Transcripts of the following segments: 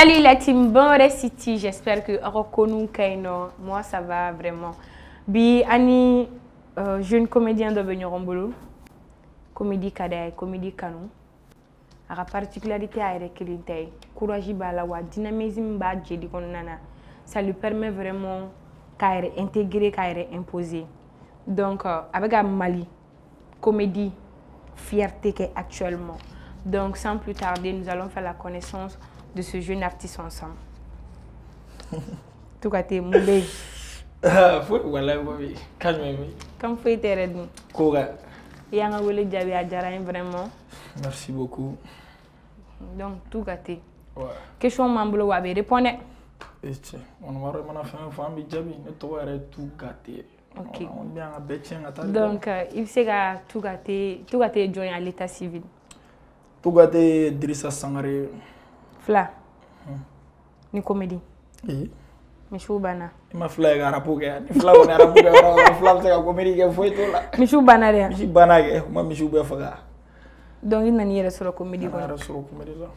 Salut la team Bonheur City, j'espère que reconnu Kaino, moi ça va vraiment. Bi ani jeune comédien de Benyorombolo, comédie Kadaï, comédie Kanou. La particularité avec l'intérêt, courage balawa, dynamisme ba jedi nana, ça lui permet vraiment d'être intégré, d'être imposé. Donc avec un Mali, comédie, fierté qu'est actuellement. Donc sans plus tarder, nous allons faire la connaissance de ce jeune artiste ensemble. Tout cas, t'es mauvais. Voilà, oui. Calme-moi. Comme faut être redou. Koga. Et on a voulu dire à Jarain vraiment. Merci beaucoup. Donc tout cas, t'es. Ouais. Question mambo wa be répondre. On va remettre fin femme bijabi. Ne toi arrête tout gâté. Ok. On bien à betchen à Donc il sait que tout gâté joint à l'état civil. Tout gâté Drissa Sangare. Fla. Ni comédie. Eh. Michou Bana. Ma fla ga rapuke. Fla on rapuke wala fla c'est la comédie que foi tout là. Michou Bana de. Michou Bana ke ma Michou be faga. Donc il n'a sur la comédie quoi. Sur la comédie là.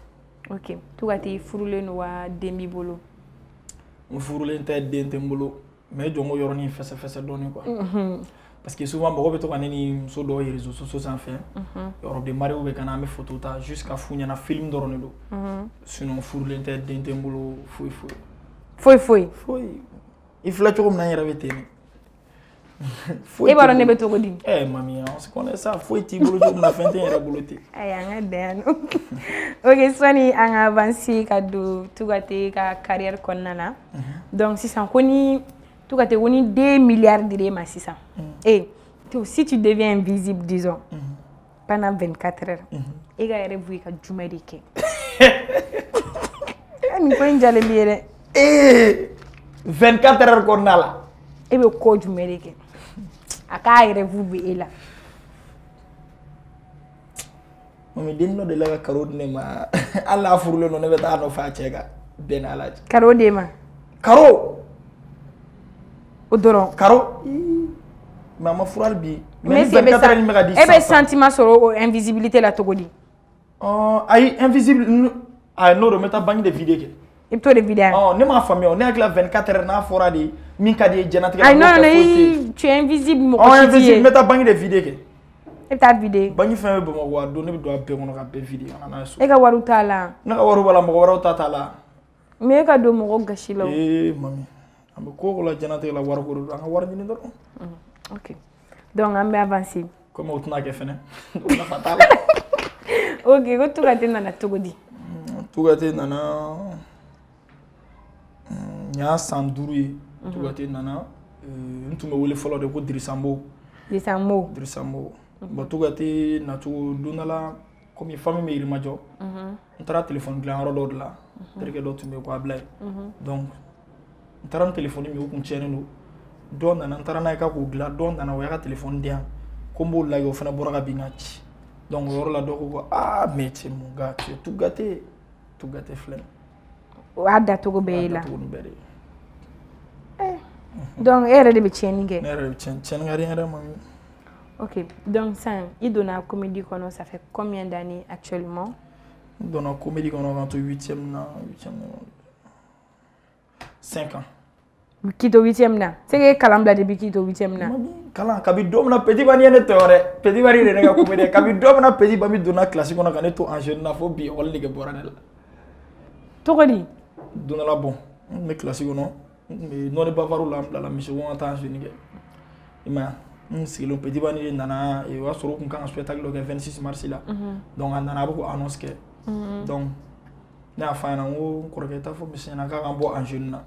OK. Tout gâté furule no wa Dembi Bolo. Mo furule tête dente mbolo. Mais jongo yoroni fesse doni quoi. Parce que souvent beaucoup de gens qui sont sur les réseaux sociaux sans faire, ils des mariés ou quand on photo jusqu'à fouiller un film d'ornedo. Sinon four l'inter d'intembolo fouille. Il faut que on aille revêter. Et voilà ne beto ko di. Eh mamie, on se connaît ça, fouille ti bolo to na fin ten raboloté. Ay anga den. OK, swani anga avancer kado tugate ka carrière konnana. Donc si sans koni tout cas, tu as 2 milliards de ma 600. Et si tu deviens invisible, disons, pendant 24 heures, et que tu as vu que tu 24 heures qu'on a là. Et bien, quoi du mérite? À quoi est là? Mais dis-nous de la carotte, nema. Allah fourle non ne pas no fatega. Ben alaj. Caro dema. Caro. Odoron. Caro. Maman fural bi. Mais c'est ça. Et bien sentiment sur invisibilité la togodi. Aïe invisible. Ah non, remettre banque de vidéo. Et toi de vidéo. Oh, ne ma famille, on est avec la 24 heures na fora de minkadi genatique. Ah non, tu es invisible. Oh, invisible, mets ta banque de vidéo. Et ta vidéo. Banque fait bon wa donner doit payer on a vidéo na so. E ka waru tala. Na ka waru bala mo waru tala. Mais ka do mo gashilo. Mami. Am ko la genatique la waru ko nga war ni ndoro. OK. Donc on va avancer. Comment on a fait on a fatal. OK, ko tukate na togodi. Tukate nana nya sanduru tukate nana ntume wole follow de ko Drisambo. Ba tukate na to donala comme famille me irimajo. Ntara téléphone glan ro do la. Terke do tume ko ablay. Donc ntara téléphone mi ko chene no. Don nana ntara na ka ko gla don nana wa ka téléphone dia. Kombo la yo fana boraka bingachi. Donc yor la do ko métier mon gars, tout gâté flemme. Ada to go be la. Donc era de bechenige. Era de bechenige rien mami. OK. Donc ça, il donne la comédie qu'on ça fait combien d'années actuellement? Il donne la comédie qu'on a entre 8e 5 ans. Kito 8e na. C'est que kalambla de kito 8e na. Kala kabi dom na petit bani ne tore. Petit bani ne ga comédie. Kabi dom na petit bani donna classique on a gagné tout en jeune na fo bi wala ligue boranel. Tokodi donna la bon. Mais classique non. Mais non pas varu la mission on ta jeune ge. Ima si le petit bani nana et wa soro kun kan spectacle le 26 mars là. Donc on a beaucoup annonce que. Donc na fa na ngo ko reketa fo mission na ka bo en jeune na.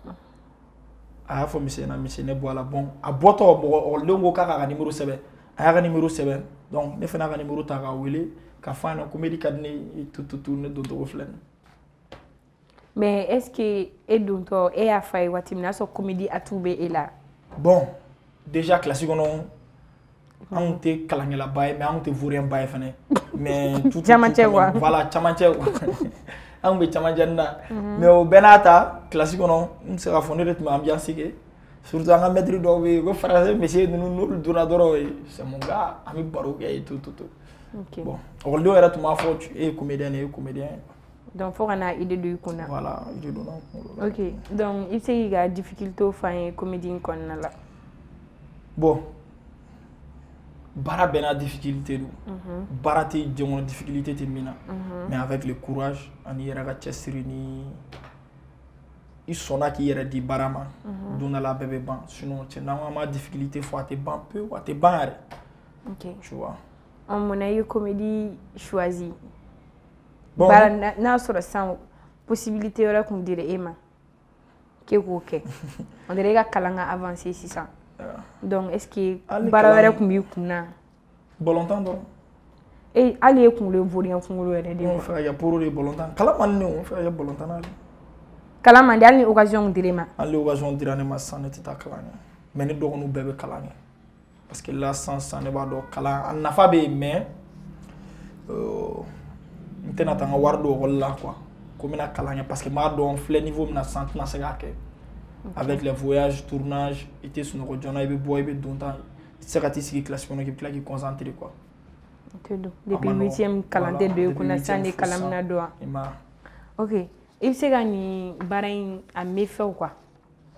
A fo mission ne boala bon a boto o longo kaka numéro 7 a ka numéro 7 donc ne fana ka numéro ta ka wele ka fa na comédie kadni tout ne do reflen. Mais est-ce que edunto e a fait watimna so comédie atube est là? Bon, déjà classique non on te kalangela baye mais on te vourien baye fane mais tout voilà chamanche on be chamanjanda mais au benata classique non on sera fondé rythme ambiance que surtout en maître do be go français monsieur nous donadoro c'est mon gars ami baro et tout. OK. Bon, on le era tout ma faute et comédien. Donc faut qu'on a idée de kuna. Voilà, idée de non. OK. Donc il sait qu'il y a difficulté au faire comédie qu'on a là. Bon. Bara bena difficulté do. Bara te jongo difficulté te mina. Mais avec le courage, ani yera ka cɛsiri ni i sɔnna k'i yɛrɛ di baara ma. Don dɔ la bɛɛ bɛ ban. Sinon cɛ n'an ma difficulté fɔ a tɛ ban pewu, a tɛ ban yɛrɛ. OK. Tu vois. On a eu comédie choisie. Bon. Bara n'a sɔrɔ san possibilité wɛrɛ kun dira e ma. K'e k'o kɛ. On dirait ka kalan ka avancer sisan. Donc est-ce que bara wɛrɛ kun b'i kunna? Bolontan dɔrɔn. Ali ye kunkolo voriɲɛ kunkolo yɛrɛ de. On fait ya poro de bolontan. Kala man ne on fait ya bolontan na. Kala man hali ni occasion dira ma. Hali occasion dira ne ma san ne tɛ taa kalan kɛ. Mais ne dɔgɔninw bɛɛ bɛ kalan kɛ. Parce que là sans ne b'a dɔn kalan a nafa bɛ yen mais n tɛna taa n ka wari don école la quoi. Ko n bɛna kalan kɛ parce que n b'a dɔn n filɛ niveau min na sisan n tɛna se k'a kɛ. Avec les voyages, tournages, i tɛ sunɔgɔ joona i bɛ bɔ i bɛ don tan i tɛ se ka t'i sigi classe kɔnɔ k'i tila k'i concentrer quoi. Depuis 8e kalan tɛ don i kunna sisan de kalan bɛna don wa? OK. I bɛ se ka nin baara in a méfaits quoi?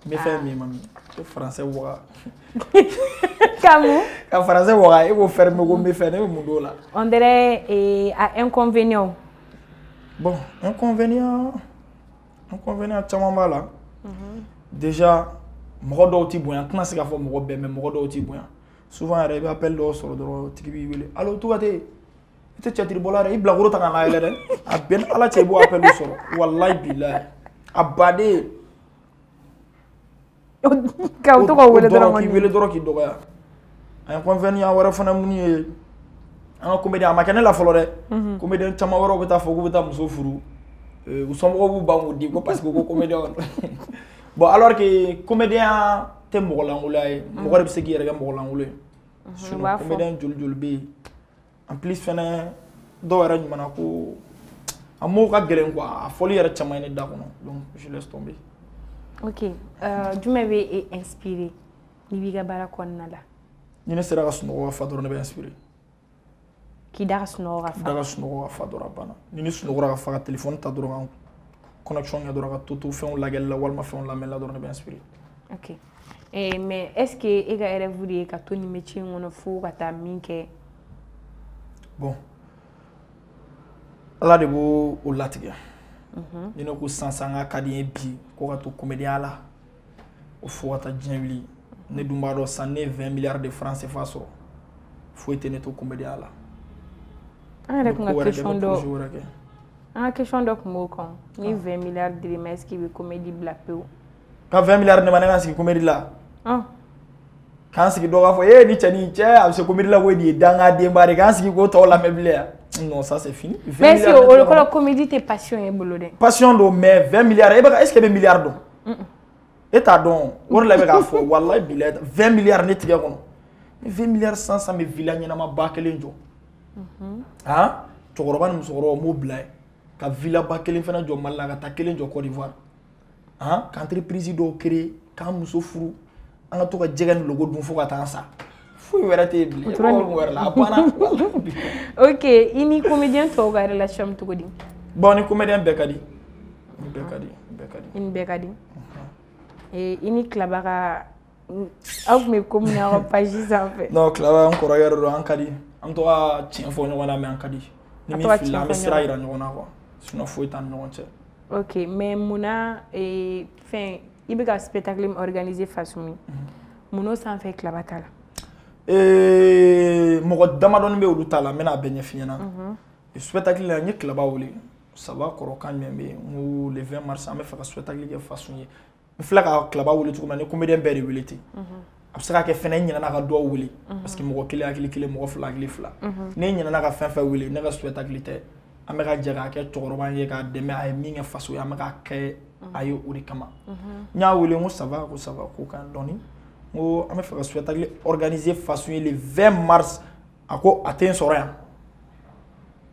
Méfaits min mami? Ko français waga. Kamu? Ka français waga i b'o fermer ko méfaits ne bɛ mun d'o la? On dirait à inconvénient. Bon, inconvénient caman b'a la. Déjà mɔgɔ dɔw t'i bonya, n tɛna se k'a fɔ mɔgɔ bɛɛ mais mɔgɔ dɔw t'i bonya. Souvent yɛrɛ i bɛ appel dɔw sɔrɔ dɔrɔn tigi b'i wele. Allo Tugaté, i tɛ cɛtiribɔla dɛ, i bilakoro ta ka na yɛlɛ dɛ. A bɛɛ ni Ala cɛ i b'o appel sɔrɔ. Wallahi bilahi. A baden. K'aw to ka wele dɔrɔn k'i wele dɔrɔn k'i dɔgɔya. A inconvénient wɛrɛ fana mun ye an ka comédien a ma kɛ ne la fɔlɔ dɛ. Comédien caman wɛrɛw bɛ taa fɔ k'u bɛ taa muso furu. U somɔgɔw b'u ban k'u di ko parce que ko comédien. Bon alors que comédien tɛ mɔgɔ lankolon ye. Mɔgɔ de bɛ se k'i yɛrɛ kɛ mɔgɔ lankolon ye. Sinon comédien joli bɛ yen. En plus fɛnɛ dɔw yɛrɛ ɲumanna ko a mot ka gɛlɛn quoi. A fɔli yɛrɛ caman ye ne da kɔnɔ. Donc je laisse tomber. OK. Jumɛn bɛ e inspiré n'i b'i ka baara kɔnɔna la? Ni ne sera ka sunɔgɔ ka fa dɔrɔn ne bɛ inspiré. K'i da ka sunɔgɔ ka fa? Da ka sunɔgɔ ka fa dɔrɔn a banna. Ni ne sunɔgɔra ka fa ka téléphone ta dɔrɔn connexion kɛ dɔrɔn ka to fɛnw lagɛli la walima fɛnw lamɛnni la dɔrɔn ne bɛ inspiré. OK. Mais est-ce que e ka rêve de ye ka to nin métier in kɔnɔ fo ka taa min kɛ? Bon. Ala de b'o latigɛ. Ni ne ko sisan n ka di n ye bi ko ka to comédien la o fo ka taa diɲɛ wuli ne dun b'a dɔn sisan ne ye 20 milliards de francs CFA sɔrɔ foyi tɛ ne to comédien la. An yɛrɛ kun ka question dɔ kun b'o kan ni 20 milliards dir'i ma est-ce que i bɛ comédie bila pewu? Ka 20 milliards ne ma ne ka sigi comédie la. K'an sigi dɔ k'a fɔ ni cɛ a bɛ se comédie la ko nin ye dangadenba de k'an sigi k'o tɔw lamɛn bilen yan. Non, ça c'est fini. Mais si la comédie t'es passion et boulot. Passion do mais 20 milliards est-ce que des milliards do? Et t'as donc on l'a bien fait wallahi billahi 20 milliards ne tigɛ kɔnɔ. 20 milliards sans me villa ɲɛnama ba kelen jɔ. Hein? Cɛkɔrɔba ni musokɔrɔba m'o bila ka villa ba kelen fana jɔ Mali la ka taa kelen jɔ Côte d'Ivoire. Hein? Ka entreprise dɔw créer k'an muso furu an ka to ka jɛgɛ ni logo dun fo ka taa sa. Foyi wɛrɛ tɛ bilen. Wɛrɛ la a banna. OK, i ni comédien tɔw ka relation cogo di? Bon ni comédien bɛɛ ka di. Bɛɛ ka di. I ni Kilaba ka aw tun bɛ ko min na aw ka page sanfɛ? Non Kilaba an kɔrɔkɛ de don an ka di. An to ka tiɲɛ fɔ ɲɔgɔn na mais an ka di. Ni min filila an bɛ sira yira ɲɔgɔn na quoi. Sinon foyi t'an ni ɲɔgɔn cɛ. OK, mais munna fɛn i bɛ ka spectacle organiser façon min mun sanfɛ Kilaba ta la? Mɔgɔ damadɔni bɛ olu ta la n bɛna bɛɛ ɲɛf'i ɲɛna. Spectacle la n ye Kilaba wele ça va kɔrɔkan jumɛn bɛ yen n ko le 20 mars an bɛ fɛ ka spectacle kɛ façon ye n filɛ ka Kilaba wele cogo min na ni comédien bɛɛ de wele ten a bɛ se ka kɛ fɛnɛ n ɲinɛna ka dɔw wele parce que mɔgɔ kelen hakili kelen mɔgɔ fila hakili fila ne ɲinɛna ka fɛn fɛn wele ne ka spectacle tɛ an bɛ ka jɛ k'a kɛ cɛkɔrɔba ye k'a dɛmɛ a ye min kɛ faso ye an bɛ k'a kɛ a ye o de kama n y'a wele n ko ça va ko kan dɔɔni. Ngo an bɛ fɛ ka spectacle organiser façon le 20 mars a ko a tɛ n sɔrɔ yan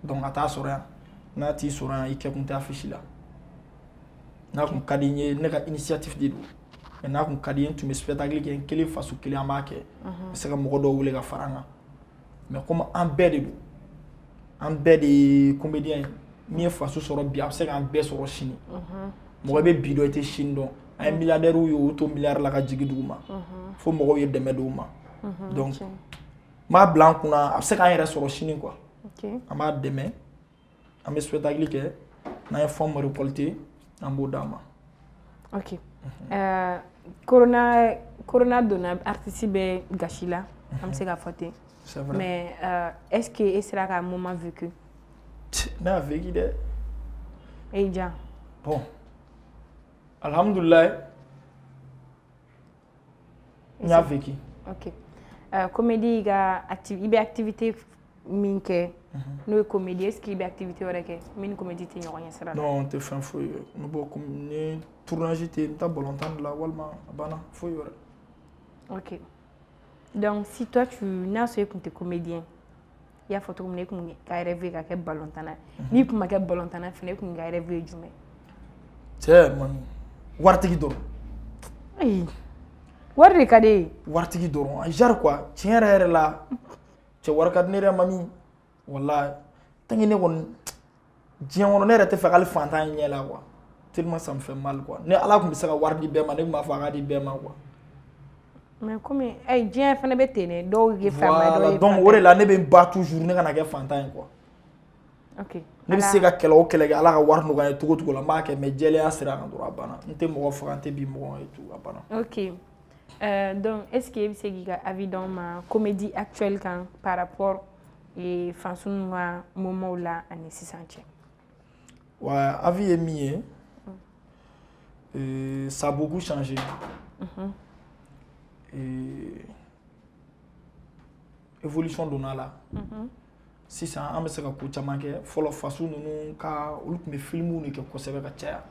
donc a t'a sɔrɔ yan n'a t'i sɔrɔ yan i kɛ kun tɛ affiche la n'a kun ka di n ye ne ka initiative de don mais n'a kun ka di n ye n tun bɛ spectacle kɛ n kelen faso kelen an b'a kɛ n bɛ se ka mɔgɔ dɔw wele ka fara n kan mais comme an bɛɛ de don an bɛɛ de ye comédien ye min ye faso sɔrɔ bi a bɛ se k'an bɛɛ sɔrɔ sini mɔgɔ bɛ bi dɔ i tɛ sini dɔn an ye milliardaires ye o to milliard la ka jigin dugu ma fo mɔgɔw ye dɛmɛ d'u ma donc n b'a bila an kunna a bɛ se k'an yɛrɛ sɔrɔ sini quoi an b'a dɛmɛ an bɛ spectacle kɛ n'an ye fonds récolté an b'o d'a ma. Ok. Corona donna artiste bɛ gasi la an bɛ se k'a fɔ ten. C'est vrai. Mais est-ce que e sera k'a moment vécu? Ne y'a vécu dɛ. E y'i diya? Bon. Alhamdoulilah. N y'a vécu. Ok. Comédie i bɛ activité min kɛ n'o ye comédie est-ce que i bɛ activité wɛrɛ kɛ min ni comédie tɛ ɲɔgɔn ɲɛ sira la? Non, n tɛ fɛn foyi ye. N bɛ bɔ ni tournage tɛ yen n bɛ taa balontan de la walima a banna foyi wɛrɛ. Ok. Donc si toi n'a sɔrɔ e tun tɛ comédien i y'a fɔ cogo min na e tun ka rêve ka kɛ balontanna n'i tun ma kɛ balontanna fana e tun ka rêve ye jumɛn? Cɛ man waritigi dɔrɔn. Ayi wari de ka di e ye. Waritigi dɔrɔn a genre quoi tiɲɛ yɛrɛ yɛrɛ la cɛ wari ka di ne yɛrɛ mami walahi tant que ne kɔni diɲɛ kɔnɔ ne yɛrɛ tɛ fɛ k'ale fantan ɲɛ la quoi tellement ça me fait mal quoi ni ala tun bɛ se ka wari di bɛɛ ma ne tun b'a fɔ a ka di bɛɛ ma quoi. Mais comme diɲɛ fana bɛ ten dɛ dɔw ye faama dɔw ye voilà donc o de la ne bɛ n ba toujours ne kana kɛ fantan ye quoi. Ok. Ne bɛ se ka kɛlɛ o kɛlɛ kɛ ala ka wari nɔgɔya cogo cogo la n b'a kɛ mais jɛlenya sira kan dɔrɔn a banna n tɛ mɔgɔ faga n tɛ bin mɔgɔ ye tout a banna. Ok. Donc est-ce que e bɛ se k'i ka avis d'an ma comédie actuelle kan par rapport fansunu ka moment la ani sisan cɛ? Ouais, avis ye min ye ça a beaucoup changé. Évolution donna la sisan an bɛ se ka ko caman kɛ fɔlɔ faso ninnu ka olu tun bɛ filmiw de kɛ kosɛbɛ ka caya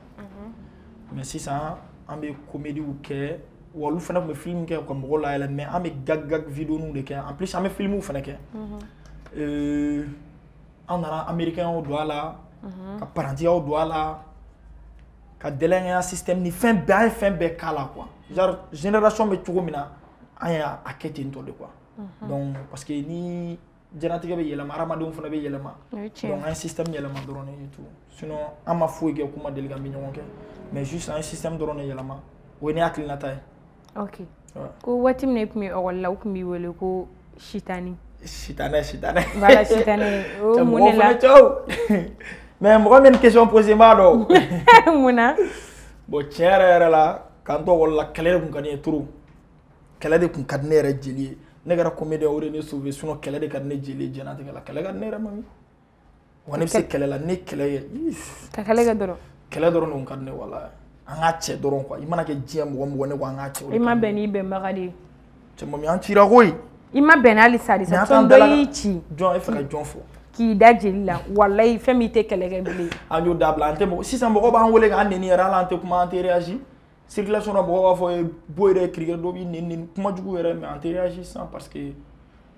mais sisan an bɛ comédiew kɛ wa olu fana tun bɛ film kɛ ka mɔgɔw layɛlɛ mais an bɛ gag vidéo de kɛ en plus an bɛ filmiw fana kɛ an nana américains don a la ka parantiyaw don a la ka délinquant système ni fɛn bɛɛ an ye fɛn bɛɛ k'a la quoi genre génération bɛ cogo min na an y'a kɛ ten tɔ de quoi donc parce que ni jɛnatigɛ bɛ yɛlɛma hadamadenw fana bɛ yɛlɛma donc an ye système yɛlɛma dɔrɔn de ye tout sinon an ma foyi kɛ kuma deli ka min ɲɔgɔn kɛ mais juste an ye système dɔrɔn de yɛlɛma o ye ne hakilinata ye. Ok. Ko waati min na e tun bɛ ekɔli la u tun b'i wele ko Sitani. Sitanɛ. Voilà Sitani. O mun de la? Mais mɔgɔ min question posée n b'a dɔn. Mun na? Bon tiɲɛ yɛrɛ la k'an to ekɔli la kɛlɛ de tun ka di ne ye trop kɛlɛ de tun ka di ne yɛrɛ jeli ye ne kɛra comédien o de ne sauvé sinon kɛlɛ de ka di ne jeli ye diɲɛlatigɛ la kɛlɛ ka di ne yɛrɛ mami wa ne bɛ se kɛlɛ la ne kɛlɛ kɛ ka kɛlɛ kɛ dɔrɔn kɛlɛ dɔrɔn de tun ka di ne walahi an k'a cɛ dɔrɔn quoi i mana kɛ diɲɛ mɔgɔ mɔgɔ ne ko an k'a cɛ. I ma bɛn n'i bɛnbaga de ye. Cɛ mami an cira koyi. I ma bɛn hali sa de sa tɔn dɔ y'i ci. Jɔn e fɛ ka jɔn fɔ. K'i da jeli la walayi fɛn min tɛ kɛlɛ kɛ bilen. An y'o dabila an tɛ mɔgɔ sisan mɔgɔw b'an wele k'an nɛni yɛrɛ hali an tɛ kuma an tɛ réagi circulation na mɔgɔw b'a fɔ bo yɛrɛ kirikɛ dɔ b'i nɛni kuma jugu yɛrɛ mais an tɛ réagi sisan parce que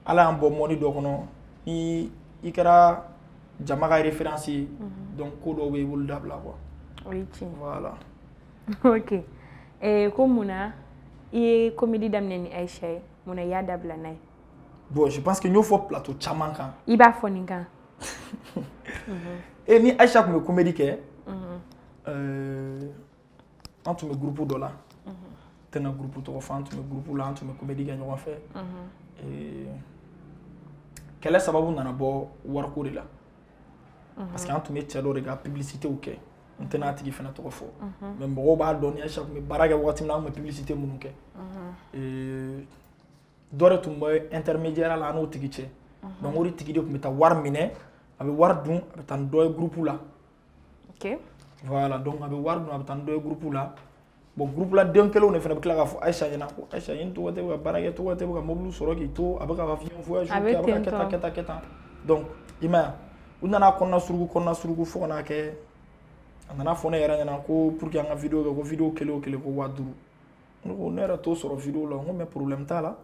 ala y'an bɔ mɔni dɔ kɔnɔ ni i kɛra jama ka référence ye donc ko dɔw bɛ i bolo dabila quoi. O ye tiɲɛ. Voilà. Ok. Ko munna i ye comédie daminɛ ni Aïcha ye munna i y'a dabila n'a ye? Bon je pense que n y'o fɔ plateau caman kan. I b'a fɔ nin kan? Ni Aïcha tun bɛ comédie kɛ an tun bɛ groupe dɔ la tɛna groupe tɔgɔ fɔ an tun bɛ groupe la an tun bɛ comédie kɛ ɲɔgɔn fɛ kɛlɛ sababu nana bɔ wariko de la parce que an tun bɛ cɛ dɔ de ka publicitéw kɛ n tɛna a tigi fana tɔgɔ fɔ mais mɔgɔw b'a dɔn ni Aïcha tun bɛ baara kɛ wagati min na an tun bɛ publicité minnu kɛ dɔ de tun bɛ intermédiaire la an n'o tigi cɛ donc o de tigi de tun bɛ taa wari minɛ a bɛ wari dun a bɛ taa ni dɔ ye groupe la voilà donc a bɛ wari dun a bɛ taa ni dɔ ye groupe la bon groupe la den kelenw de fana bɛ tila k'a fɔ Aïcha ɲɛna ko Aïcha ɲe tɔgɔ tɛ bɛ ka baara kɛ tɔgɔ tɛ bɛ ka mobile sɔrɔ k'i to a bɛ ka avion voyage kɛ a bɛ ka kɛ tan donc i ma ye u nana kɔnɔna surugu fo ka n'a kɛ a nana fɔ ne yɛrɛ ɲɛna ko pour que an ka vidéo kɛ ko vidéo kelen o kelen ko 5000 ne ko ne yɛrɛ t'o sɔrɔ vidéo la n ko mais problème t'a la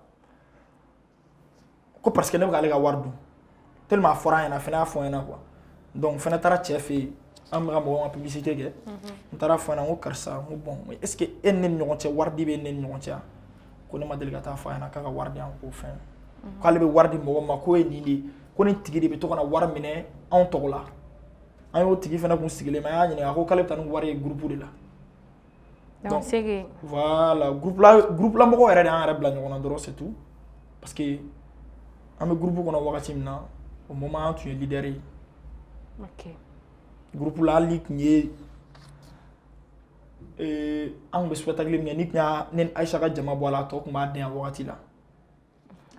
ko parce que ne bɛ k'ale ka wari dun tellement a fɔra an ɲɛna fana y'a fɔ an ɲɛna quoi donc fana taara cɛ fɛ yen an bɛ ka mɔgɔw ka publicité kɛ n taara fɔ an ɲɛna n ko karisa n ko bon est ce que e ni ne ni ɲɔgɔn cɛ wari di bɛ e ni ne ni ɲɔgɔn cɛ yan ko ne ma deli ka taa fɔ a ɲɛna k'a ka wari di yan k'o fɛn k'ale bɛ wari di mɔgɔ ma k'o ye nin de ye ko nin tigi de bɛ to ka na wari minɛ anw tɔgɔ la an y'o tigi fana kun sigilen mais an y'a ɲininka a ko k'ale bɛ taa ni wari ye groupe de la. Donc c'est que voilà groupe la mɔgɔw yɛrɛ de y'an yɛrɛ bila ɲɔgɔn na dɔrɔn c'est tout parce que an bɛ groupe kɔnɔ wagati min na au moment an tun ye leader ye. OK. Groupe la hali tun ye an kun bɛ spectacle min kɛ ni tun y'a ne ni Aïcha ka jama bɔ a la a tɔ tun b'a den a wagati la.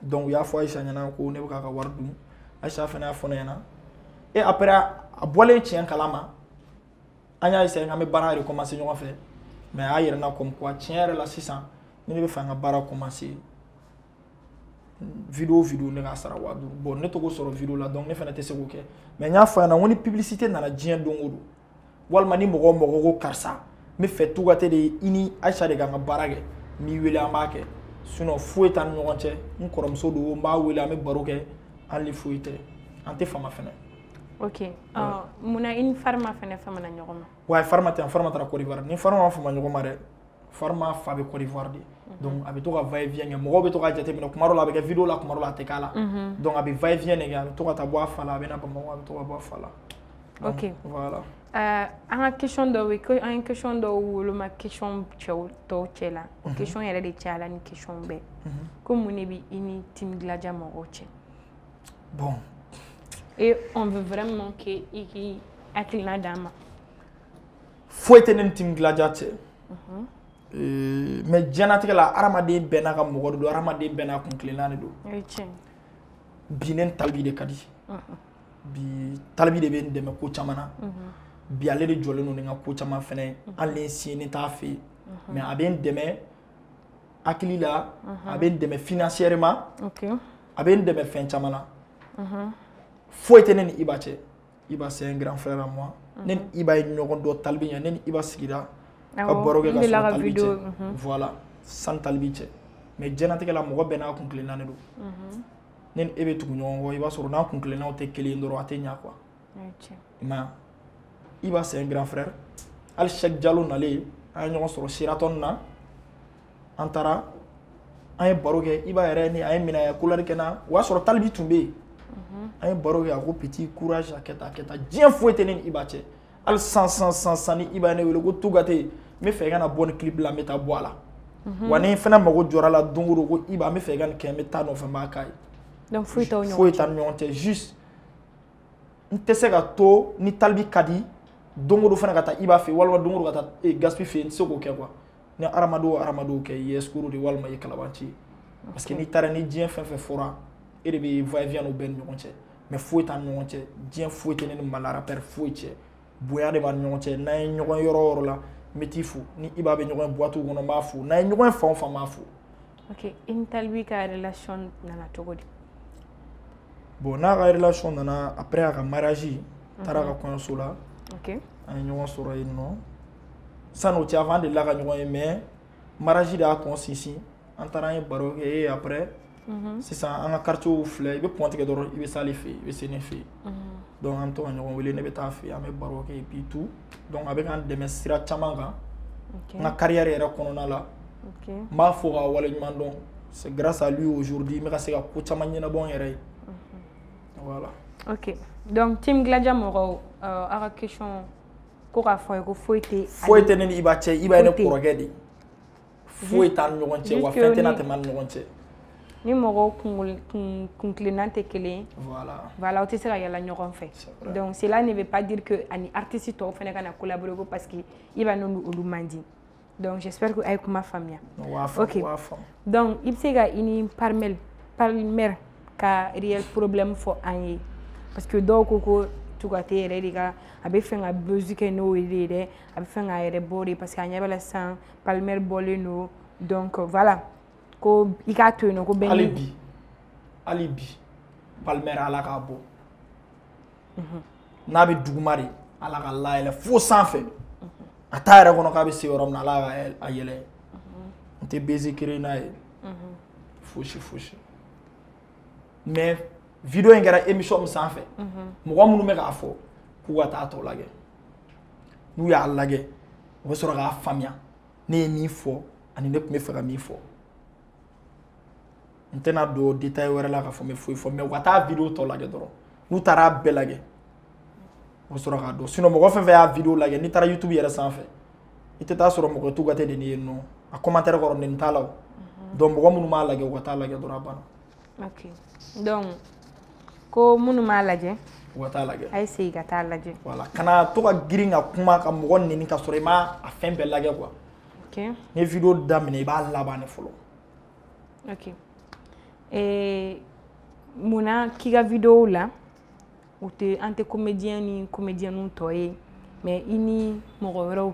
Donc u y'a fɔ Aïcha ɲɛna ko ne bɛ k'a ka wari dun Aïcha fana y'a fɔ ne ɲɛna et après a bɔlen tiɲɛ kalama an y'a essayer k'an bɛ baara recommencer ɲɔgɔn fɛ mais a y'a yɛrɛ na comme quoi tiɲɛ yɛrɛ la sisan ni ne bɛ fɛ an ka baara commencer vidéo ne k'a sara 5000 bon ne to k'o sɔrɔ vidéo la donc ne fana tɛ se k'o kɛ mais n y'a fɔ a ɲɛna ko ni publicité nana diɲɛ don o don walima ni mɔgɔ ko karisa n bɛ fɛ Tugatɛ de i ni Aïcha de k'an ka baara kɛ n b'i wele an b'a kɛ sinon foyi t'an ni ɲɔgɔn cɛ n kɔrɔmuso don n b'a wele an bɛ baro kɛ hali foyi tɛ an tɛ fama fana. OK. Muna in Farma fana famana ɲɔgɔn ma. Ouais Farma taara Côte d'Ivoire ni Farma ma fama ɲɔgɔn ma dɛ Farma fa bɛ Côte d'Ivoire de donc a bɛ to ka va et vient kɛ mɔgɔw bɛ to ka jateminɛ kuma dɔ la a bɛ kɛ vidéo la kuma dɔ la a tɛ k'a la donc a bɛ va et vient de kɛ a bɛ to ka taa bɔ a fa la a bɛ na Bamakɔ a bɛ to ka bɔ a fa la. OK. Voilà. An ka question dɔw bɛ an ye question dɔw woloma question cɛw tɔw cɛ la o question yɛrɛ de cayala ni question bɛɛ ko mun de bɛ i ni Team Gladia mɔgɔw cɛ. Bon. Et on veut vraiment que i k'i hakilina d'an ma. Foyi tɛ ne ni Team Gladia cɛ. Mais diɲɛlatigɛ la hadamaden bɛɛ n'a ka mɔgɔ de don hadamaden bɛɛ n'a kun tilenna de don. O ye tiɲɛ. Bi ne ni Talibi de ka di. Bi Talibi de bɛ n dɛmɛ ko caman na. Bi ale de jɔlen don ni n ka ko caman fɛnɛ hali ni n si ne t'a fɛ yen mais a bɛ n dɛmɛ hakili la a bɛ n dɛmɛ financièrement a bɛ n dɛmɛ fɛn caman na. Foyi tɛ ne ni Iba cɛ Iba c'est un grand frère à moi ne ni Iba ye ɲɔgɔn dɔn Talibi ɲɛ ne ni Iba sigira ka baro kɛ ka sɔrɔ Talibi cɛ voilà sans Talibi cɛ mais diɲɛlatigɛ la mɔgɔ bɛɛ n'a kun tilenna de don ne ni e bɛ tugu ɲɔgɔn kɔ i b'a sɔrɔ n'a kun tilennaw tɛ kelen ye dɔrɔn a tɛ ɲɛ quoi i m'a ye Iba c'est un grand frère hali Cheikh Diallo nalen an ye ɲɔgɔn sɔrɔ Sheraton na an taara an ye baro kɛ Iba yɛrɛ ni a ye minɛ a ye couleur kɛ n na o y'a sɔrɔ Talibi tun bɛ yen an ye baro kɛ a ko petit courage a kɛ tan diɲɛ foyi tɛ ne ni Iba cɛ hali san ni Iba ye ne wele ko Tugatɛ n bɛ fɛ i ka na bɔ nin clip la n bɛ taa bɔ a la wa ni fana mago jɔra la don o don ko Iba n bɛ fɛ i ka nin kɛ n bɛ taa nɔfɛ n b'a k'a ye donc foyi t'aw ni ɲɔgɔn cɛ juste n tɛ se ka to ni Talibi ka di don o don fana ka taa Iba fɛ yen walima don o don ka taa Gaspi fɛ yen n tɛ se k'o kɛ quoi ni hadamadenw kɛ i ye escroc de walima i ye kalabanci ye parce que n'i taara ni diɲɛ fɛn fɛn fɔra e de bɛ va et vient o bɛɛ ni ɲɔgɔn cɛ mais foyi t'an ni ɲɔgɔn cɛ diɲɛ foyi tɛ ne ni Mali rappeur foyi cɛ bonya de b'an ni ɲɔgɔn cɛ n'an ye ɲɔgɔn yɔrɔ o yɔrɔ la n bɛ t'i fo ni Iba bɛ ɲɔgɔn ye boîte kɔnɔ n b'a fo n'an ye ɲɔgɔn ye fan o fan n b'a fo. OK i ni Talibi ka relation nana cogo di. Bon n'a ka relation nana après a ka mariage taara a ka kɔɲɔso la an ye ɲɔgɔn sɔrɔ yen nɔ san'o cɛ avant an delila ka ɲɔgɔn ye mais mariage de y'a tɔn sinsin an taara an ye baro kɛ et après sisan an ka quartier filɛ i bɛ pont tigɛ dɔrɔn i bɛ s'ale fɛ yen i bɛ se ne fɛ yen donc an bɛ to ka ɲɔgɔn wele ne bɛ taa fɛ yen an bɛ baro kɛ et puis tout donc a bɛ k'an dɛmɛ sira caman kan n ka carrière yɛrɛ kɔnɔna la n b'a fɔ k'a waleɲuman dɔn c'est grâce à lui aujourd'hui n bɛ ka se ka ko caman ɲɛnabɔ n yɛrɛ ye voilà. OK donc Team Gladia mɔgɔw a ka question ko k'a fɔ a ye ko foyi tɛ ne ni Iba cɛ Iba ye ne kɔrɔkɛ de foyi t'an ni ɲɔgɔn cɛ wa fɛn tɛ na tɛmɛ an ni ɲɔgɔn cɛ. Ni mɔgɔw kun tilenna tɛ kelen ye voilà aw tɛ se ka yala ɲɔgɔn fɛ donc cela ne veut pas dire que ani artiste tɔw fana ka na collaborer ko parce que Iba n'olu olu man di donc j'espère que a ye kuma faamuya. OK donc i bɛ se ka i ni Palmer ka réel problème fɔ an ye parce que dɔw ko Tugatɛ yɛrɛ de ka a bɛ fɛ ka buzz kɛ n'o ye dɛ a bɛ fɛ k'a yɛrɛ bɔ de parce que a ɲɛ b'a la sisan Palmer bɔlen don donc voilà. Ko i k'a to yen nɔ ko bɛɛ hali bi Palmer ala k'a bɔ n'a bɛ duguma de ala ka layɛlɛ fo sanfɛ a t'a yɛrɛ kɔnɔ k'a bɛ se yɔrɔ min na ala ka yɛlɛ n tɛ baiser créer n'a ye fosi mais vidéo in kɛra émission min sanfɛ mɔgɔ minnu bɛ k'a fɔ k'u ka taa tɔ lajɛ n'u y'a lajɛ u bɛ sɔrɔ k'a faamuya ne ye min fɔ ani ne tun bɛ fɛ ka min fɔ. n tɛna don détail wɛrɛ la k'a fɔ n bɛ foyi fɔ mais u ka taa vidéo tɔ lajɛ dɔrɔn n'u taara a bɛɛ lajɛ o sɔrɔ k'a dɔn sinon mɔgɔ fɛn fɛn y'a vidéo lajɛ n'i taara YouTube yɛrɛ sanfɛ i tɛ taa sɔrɔ mɔgɔ tugatɛ de nin ye nɔ a commentaire kɔrɔ nin t'a la o donc mɔgɔ minnu b'a lajɛ u ka taa lajɛ dɔrɔn a banna. Ok donc ko minnu m'a lajɛ u ka taa lajɛ a ye segin ka taa lajɛ voilà kana to ka girin ka kuma ka mɔgɔ nɛni ka sɔrɔ i ma a fɛn bɛɛ lajɛ quoi. Ok ni ye vidéo daminɛ i b'a laban de fɔlɔ. Ok munna k'i ka vidéo la u tɛ an tɛ comédien ni comédienne tɔ ye mais i ni mɔgɔ wɛrɛw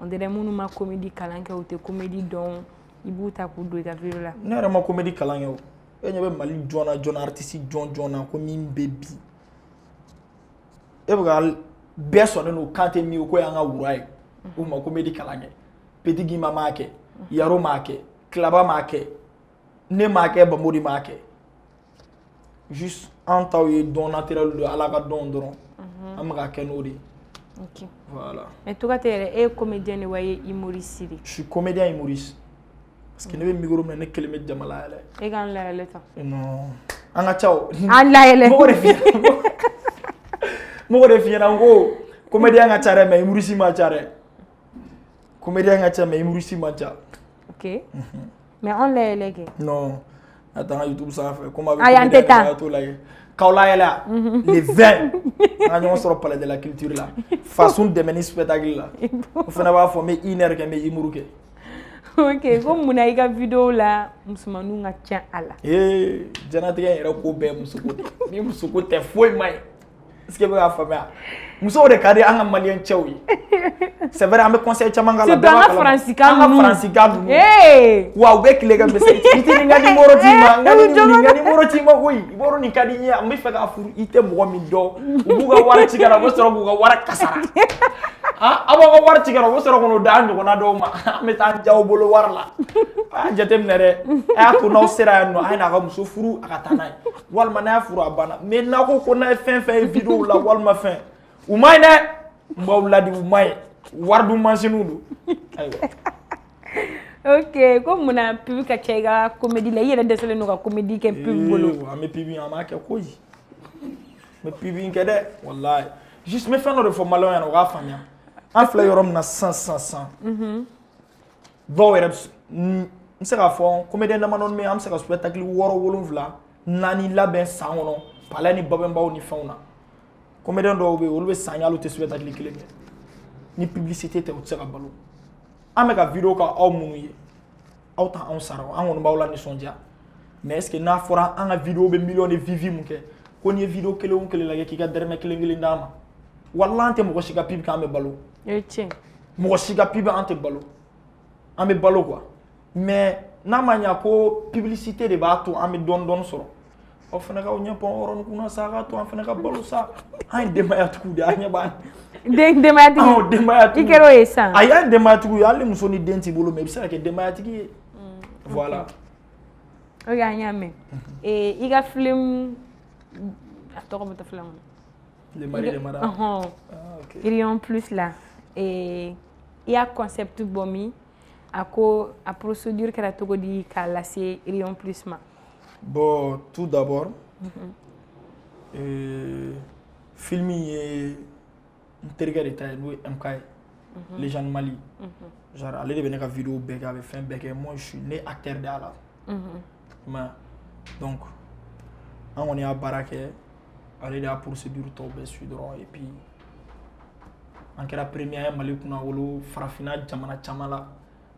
on dirait minnu ma comédie kalan kɛ u tɛ comédie dɔn i b'u ta k'u don i ka vidéo la. ne yɛrɛ ma comédie kalan kɛ o e ɲɛ bɛ Mali jɔn na artiste jɔn na ko min bɛ bi e bɛ ka bɛɛ sɔnnen don Kante min ko y'an ka wura ye o ma comédie kalan kɛ Petit Guima m'a kɛ Yaro m'a kɛ Klaba m'a kɛ ne m'a kɛ Bamodi m'a kɛ juste an taw ye don naturel de Ala ka dɔn dɔrɔn an bɛ ka kɛ n'o de ye. Ok voilà mais Togote yɛrɛ e ye comédien de wa e ye humoriste de. je suis comédien humoriste parce que ne bɛ micro minɛ ne kelen bɛ jama layɛlɛ. E k'an layɛlɛ tan. non an ka ca o. an layɛlɛ. mɔgɔ de f'i ɲɛna n ko comédien ka ca dɛ mais humoriste ma ca dɛ comédien ka ca mais humoriste ma ca. ok mais an layɛlɛ kɛ. non a taa n ka YouTube sanfɛ comme a bɛ ayi an tɛ taa t'o lajɛ k'aw layɛlɛ les 20 an ka ɲɔgɔn sɔrɔ palais de la culture la Fasun dɛmɛ ni spectacle la o fana b'a fɔ n bɛ 1 heure kɛ n bɛ humour kɛ. ok ko munna i ka vidéo la musomaninw ka ca a la. jɛnatigɛ yɛrɛ ko bɛɛ musoko de ni musoko tɛ foyi ma ɲi est-ce que bɛ k'a faamuya musow de ka di an ka maliyɛn cɛw ye c'est vrai an bɛ conseil caman k'a la surtout an ka faransikan ninnu an ka faransikan ninnu wa u bɛ tile kɛ message i tɛ nin ka numéro d'i ma n ka numéro t'i ma koyi i b'o nin ka di n ye an bɛ fɛ k'a furu i tɛ mɔgɔ min dɔn u b'u ka wari ci ka na u bɛ sɔrɔ k'u ka wari kasara aw b'aw ka wari ci ka na u bɛ sɔrɔ k'o d'an ɲɔgɔnna dɔw ma an bɛ taa ja aw bolo wari la a y'a jateminɛ dɛ a y'a to n'aw sera yan nɔ a ye n'a ka muso furu a ka taa n'a ye walima n'a y'a furu a banna mais n'a ko n'a ye fɛn fɛn ye vidéo la walima fɛn u ma ɲi dɛ n b'aw ladi u ma ɲi wari dun mansinuw don ayiwa. ok ko munna pub ka ca i ka comédie la i yɛrɛ dɛsɛlen don ka comédie kɛ pub bolo. an bɛ pub an b'a kɛ koyi n bɛ pub kɛ dɛ walayi juste n bɛ fɛn dɔ de fɔ maliyɛnw ɲɛna u k'a faamuya an filɛ yɔrɔ min na sisan dɔw yɛrɛ n bɛ se k'a fɔ comédien damadɔni bɛ yen an bɛ se ka spectacle 6 7 4 labɛn san kɔnɔ palais ni babɛnbaw ni fɛnw na comédien dɔw bɛ yen olu bɛ san ye hali u tɛ spectacle kelen kɛ ni publicité tɛ u tɛ se ka balo an bɛ ka vidéo kɛ aw minnu ye aw ta anw sara an kɔni b'aw la nisɔndiya mais est ce que n'a fɔra an ka vidéo bɛ million de vues mun kɛ ko n'i ye vidéo kelen o kelen lajɛ k'i ka dɛrɛmɛ kelen d'a ma walahi an tɛ mɔgɔ si ka pub kɛ an bɛ balo mɔgɔ si ka pub an tɛ balo an bɛ balo quoi mais n'a ma ɲɛ ko publicité de b'a to an bɛ dɔɔni sɔrɔ aw fana k'aw ɲɛ pɔn yɔrɔnin kunna sa a k'a to an fana ka balo sa an ye denbayatigiw de an ɲɛ b'an denbayatigi denbayatigi i kɛra o ye sisan a y'an denbayatigiw ye hali muso ni den t'i bolo mais i bɛ se ka kɛ denbayatigi ye voilà. ok an y'a mɛn i ka film a tɔgɔ bɛ taa film kɔnɔ. Le mari de madame. Rion Plus la i y'a concept bɔ min a ko a procédure kɛra cogo di k'a lase Rion Plus ma. bon tout d'abord film ye n terikɛ de ta ye n'o ye MK ye Légende Mali genre ale de bɛ ne ka vidéo bɛɛ kɛ a bɛ fɛn bɛɛ kɛ moi je suis né acteur de a la mais donc an kɔni y'a baara kɛ ale de y'a procédure tɔw bɛɛ suit dɔrɔn et puis an kɛra premier ye Mali kunna wolo farafinna jamana caman la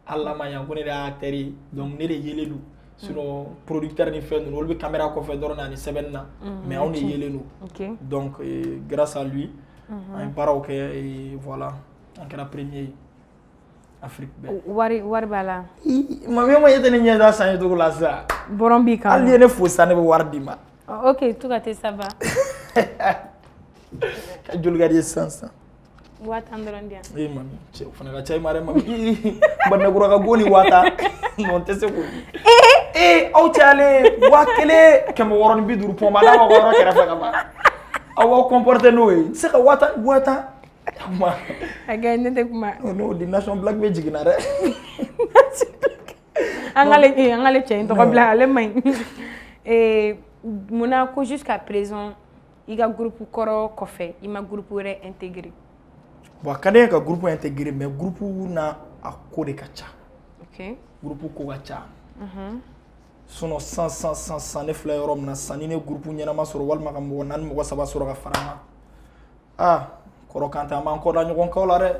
hali n'a ma ɲɛ ko ne de y'a acteur ye donc ne de yelen don sinon producteur ni fɛn ninnu olu bɛ caméra kɔfɛ dɔrɔn ani sɛbɛnni na mais anw de yelen don donc grâce à lui an ye baaraw kɛ et voilà an kɛra premier ye Afrique bɛɛ. wari b'a la. mami ma ye tɛ ne ɲɛ da san ye cogo la sisan. bɔrɔn b'i kan. hali n'i ye ne fo sisan ne bɛ wari d'i ma. ok Togote ça va. ka joli ka di ye sisan. 5000 dɔrɔn di yan. mami cɛ o fana ka ca i ma dɛ mami. Banakura ka go ni 5000 non tɛ se k'o di. aw cayalen 1000 150 pɔnba n'a b'aw ka yɔrɔ kɛrɛfɛ ka ban. aw b'aw comporter n'o ye n tɛ se ka 5000. a kɛ ne tɛ kuma. n'o di Nation Black bɛ jiginna dɛ. an k'ale cɛ in tɔgɔ bila ale man ɲi. munna ko jusqu'à présent i ka groupe kɔrɔ kɔfɛ i ma groupe wɛrɛ intégré. Bon ka di ka groupe intégré mais groupe na a ko de ka ca. OK. Groupe ko ka ca. Sinon 100 ne filɛ yɔrɔ min na sisan ni ne groupe ɲɛnama sɔrɔ walima ka mɔgɔ 4 mɔgɔ 3 sɔrɔ ka fara n kan. Ah kɔrɔ Kante an b'an kɔ da ɲɔgɔn kaw la dɛ.